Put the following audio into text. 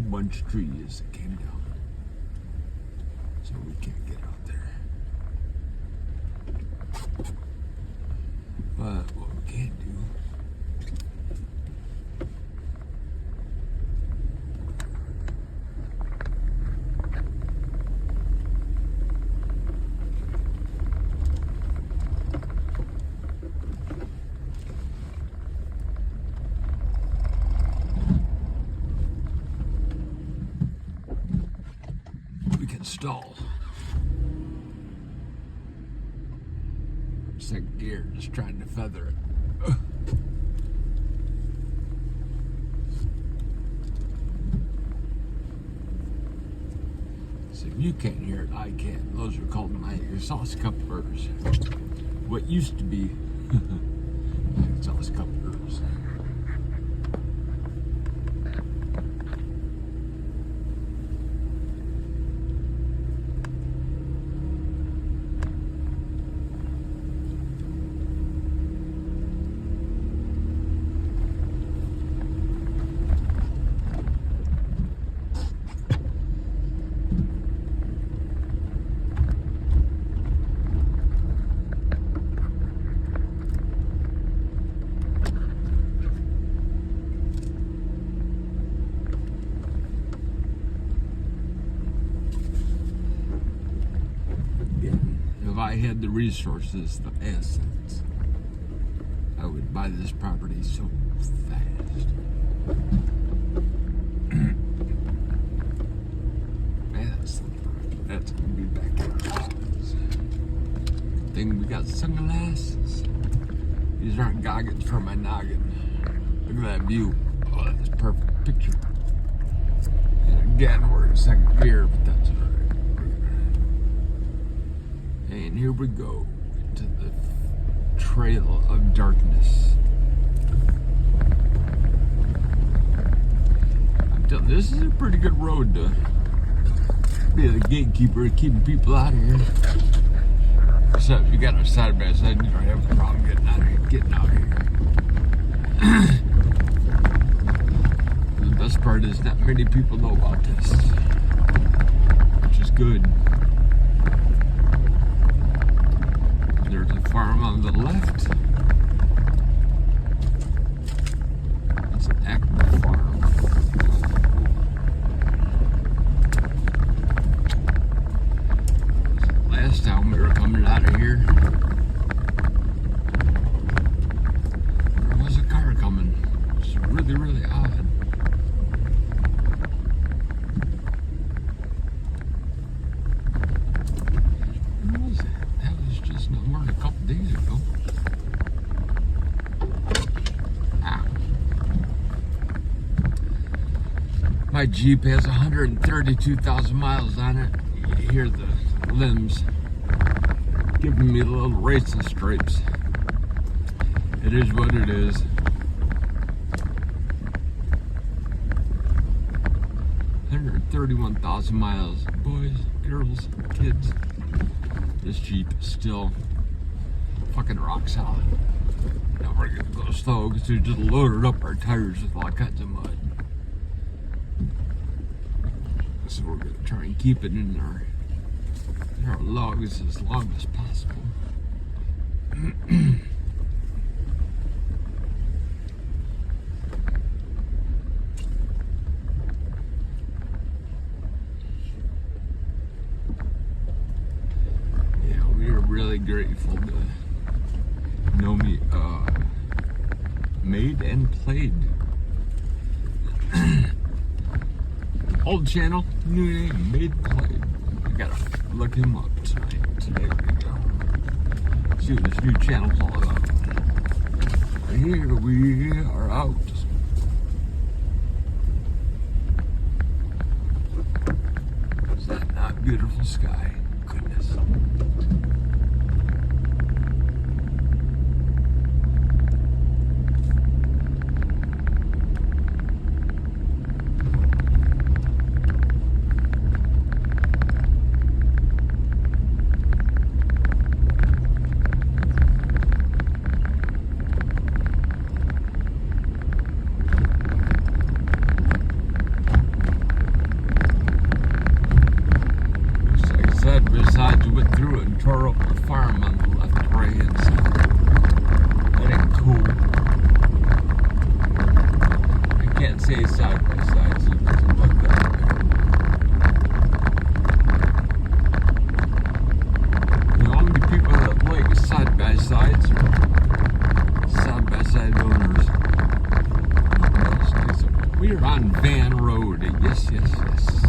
bunch of trees that came down. So we can't get out there. But what we can do, we can stall. Second gear, just trying to feather it. So if you can't hear it, I can. Those are called my exhaust couplers. What used to be my exhaust couplers. If I had the resources, the assets, I would buy this property so fast. That's gonna be back in our house. Good thing we got sunglasses. These aren't goggins for my noggin. Look at that view. Oh, that's a perfect picture. And again, we're in second gear, but that's all right. And here we go into the trail of darkness. I'm telling you, this is a pretty good road to be the gatekeeper, keeping people out of here. So if you got a side by side, you don't have a problem getting out of here. The best part is not many people know about this, which is good. There's a farm on the left. It's an active farm. Last time we were coming out of here, there was a car coming. It's really, really odd. What was that? That was just not more than a couple days ago. Ah. My Jeep has 132,000 miles on it. You hear the limbs giving me little racing stripes. It is what it is. $131,000 miles. Boys, girls, kids. This Jeep is still fucking rock solid. Now we're gonna go slow because we just loaded up our tires with all kinds of mud. So we're gonna try and keep it in our logs as long as possible. Yeah, we are really grateful to know me made and played. Old channel, new name, made and played. I gotta look him up tonight. Today we go. See what this new channel's all about. Here we are out. Is that not beautiful sky? Goodness. on Van Road. Yes, yes, yes.